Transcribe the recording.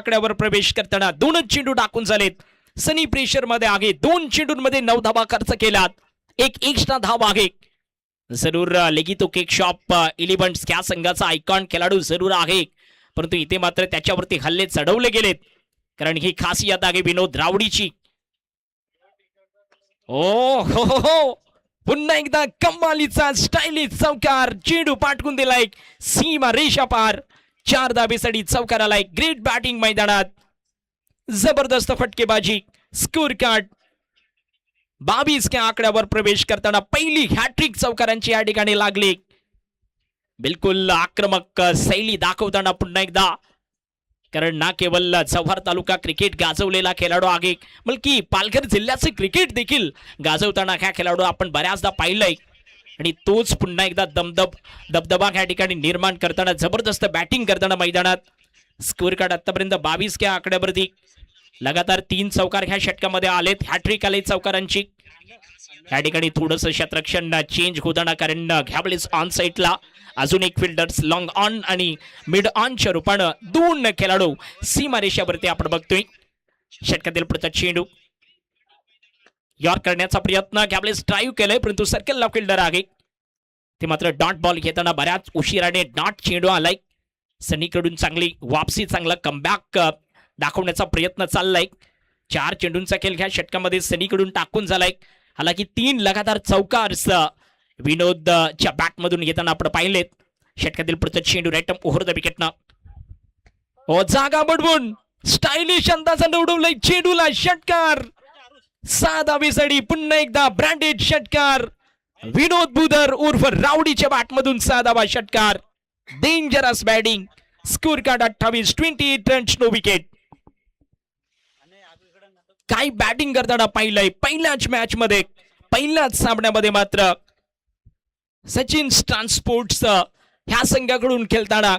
आकड्यावर प्रवेश करताना दोनच चेंडू टाकून झालेत. सनी प्रेशर मध्ये आहे. 2 चेंडूंमध्ये 9 धावा खर्च केलात. एक एक्स्ट्रा धाव आहे. जरूर लेगितो केक शॉप इलेव्हन्स या संघाचा आयकॉन खेळाडू जरूर आहे, परंतु इथे मात्र त्याच्यावरती हल्ले चढवले गेलेत, कारण ही खासियत आहे विनोद रावडीची. ओ हो हो हो, पुन्हा एकदा कमालीचा स्टायलिश चौकार. चेंडू पाठवून दिलाय सीमा रेषा पार. 4 धाबेसाठी चौकार आलाय. ग्रेट बॅटिंग मैदानात. जबरदस्त फटकेबाजी. स्कोर कार्ड 22 या आकड्यावर प्रवेश करताना पहिली हॅट्रिक चौकारांची या ठिकाणी लागली. बिलकुल आक्रमक शैली दाखवताना पुन्हा एकदा, कारण ना केवळ जव्हार तालुका क्रिकेट गाजवलेला खेळाडू आहे, बल्कि पालघर जिल्ह्याचे क्रिकेट देखील गाजवताना हा खेळाडू आपण बऱ्याचदा पाहिलंय. आणि तोच पुन्हा एकदा दबदबा या ठिकाणी निर्माण करताना, जबरदस्त बॅटिंग करताना मैदानात. स्कोर कार्ड आतापर्यंत 22 या आकड्यावरती. लगातार 3 चौकार ह्या षटकामध्ये आलेत. हॅट्रिक आले चौकारांची. या ठिकाणी थोडस क्षेत्ररक्षण चेंज होताना, कारण घ्याबलेस ऑन साईडला अजून एक फिल्डर्स लॉंग ऑन आणि मिड ऑनच्या रूपानं 2 खेळाडू सीमारेषावरती आपण बघतोय. षटकातील पुढचा चेंडू यॉर्क करण्याचा प्रयत्न. घ्याबलेस ड्राईव्ह केलंय, परंतु सर्कलला फिल्डर आहे. ते मात्र डॉट बॉल घेताना बऱ्याच उशिराने डॉट चेंडू आलाय. सनीकडून चांगली वापसी, चांगला कमबॅक दाखवण्याचा प्रयत्न चाललाय. 4 चेंडूंचा खेळ ह्या षटकामध्ये सनीकडून टाकून झालाय. हालाकी 3 लगातार चौकार्स विनोदच्या बॅट मधून येताना आपण पाहिलेत. षटकातील पुढचा चेंडू राईट ओव्हर द विकेटनं. ओ जागा बडवून स्टायलिश अंदाजाने उडवलाय चेंडूला. षटकार 6 धावेसाठी पुन्हा एकदा ब्रँडेड षटकार. विनोद बुदर उर्फ रावडीच्या बॅट मधून 6 धावा षटकार. Dangerous batting. Score card 28, 28 runs, no wicket. काय बॅटिंग करताना पाहिलंय पहिल्याच मॅच मध्ये, पहिल्याच सामन्यामध्ये मात्र सचिन ट्रान्सपोर्ट्स ह्या संघाकडून खेळताना